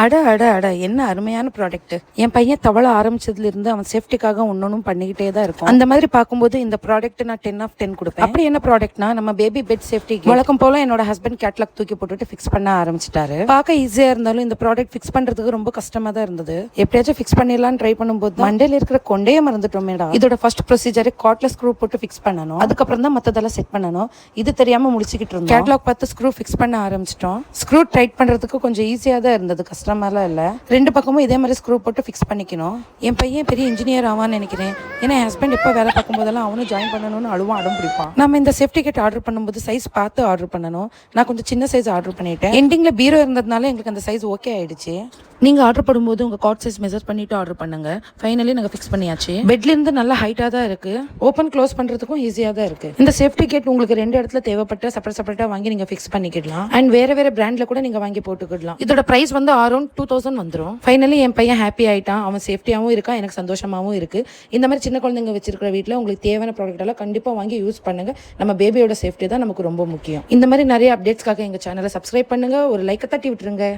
அட அட அட என்ன அருமையான ப்ராடக்ட். என் பையன் தவள ஆரம்பிச்சதுல இருந்து அவன் சேஃப்டிக்காக ஒன்னொன்னும் பண்ணிக்கிட்டே தான் இருக்கும். அந்த மாதிரி பார்க்கும்போது இந்த ப்ராடக்ட் நான் 10/10 கொடுப்பேன். அப்படி என்ன ப்ராடக்ட்னா நம்ம பேபி பெட் சேஃப்டி. வழக்கம் போல என்னோட ஹஸ்பண்ட் கேட்லாக் தூக்கி போட்டுட்டு ஃபிக்ஸ் பண்ண ஆரம்பிச்சிட்டாரு. பார்க்க ஈஸியா இருந்தாலும் இந்த ப்ராடக்ட் ஃபிக்ஸ் பண்றதுக்கு ரொம்ப கஷ்டமா தான் இருந்தது. எப்படியாச்சும் ஃபிக்ஸ் பண்ணிடலாம்னு ட்ரை பண்ணும்போது மண்டையில இருக்கிற கொண்டையே மறந்துட்டோமேடா. இதோட ஃபர்ஸ்ட் ப்ரொசீஜர் கார்ட்ல ஸ்க்ரூ போட்டு ஃபிக்ஸ் பண்ணணும். அதுக்கப்புறம் தான் மத்ததெல்லாம் செட் பண்ணணும். இது தெரியாம முடிச்சுக்கிட்டு இருந்தோம். கேட்லாக் பார்த்து ஸ்க்ரூ ஃபிக்ஸ் பண்ண ஆரம்பிச்சிட்டோம். ஸ்க்ரூ டைட் பண்றதுக்கு கொஞ்சம் ஈஸியா தான் இருந்தது, கஷ்டமாலாம் இல்லை. ரெண்டு பக்கமும் இதே மாதிரி ஸ்க்ரூ போட்டு ஃபிக்ஸ் பண்ணிக்கணும். என் பையன் பெரிய இன்ஜினியர் ஆவான்னு நினைக்கிறேன். ஏன்னா என் ஹஸ்பண்ட் எப்போ வேலை பார்க்கும்போதெல்லாம் அவனும் ஜாயின் பண்ணணும்னு அடம் பிடிப்பான். நம்ம இந்த சேஃப்டி கிட் ஆர்டர் பண்ணும்போது சைஸ் பார்த்து ஆர்டர் பண்ணணும். நான் கொஞ்சம் சின்ன சைஸ் ஆர்டர் பண்ணிட்டேன். எண்டிங்ல பீரோ இருந்ததுனால எங்களுக்கு அந்த சைஸ் ஓகே ஆயிடுச்சு. நீங்க ஆர்டர் பண்ணும்போது உங்க கார்ட் சைஸ் மெஷர் பண்ணிட்டு ஆர்டர் பண்ணுங்க. ஃபைனலி நாங்க ஃபிக்ஸ் பண்ணியாச்சு. பெட்ல இருந்து நல்லா ஹைட்டா தான் இருக்கு. ஓபன் க்ளோஸ் பண்றதுக்கும் ஈஸியா தான் இருக்கு. இந்த சேஃப்டி கிட் உங்களுக்கு ரெண்டு இடத்துல தேவைப்பட்ட செப்பரேட்டா வாங்கி நீங்க ஃபிக்ஸ் பண்ணிக்கலாம். அண்ட் வேற பிராண்ட்ல கூட நீங்க வாங்கி போட்டுக்கலாம். இதோட பிரைஸ் வந்து அரௌண்ட் 2000 வந்துடும். ஃபைனலி என் பையன் ஹாப்பி ஆயிட்டான். அவன் சேஃப்டியாவும் இருக்கான், எனக்கு சந்தோஷமாவும் இருக்கு. இந்த மாதிரி சின்ன குழந்தைங்க வச்சிருக்கிற வீட்டில் உங்களுக்கு தேவையான ப்ராடக்ட் எல்லாம் கண்டிப்பா வாங்கி யூஸ் பண்ணுங்க. நம்ம பேபியோட சேஃப்டி தான் நமக்கு ரொம்ப முக்கியம். இந்த மாதிரி நிறைய அப்டேட்ஸ்க்காக எங்க சேனலை சப்ஸ்கிரைப் பண்ணுங்க. ஒரு லைக்கை தட்டி விட்டுருங்க.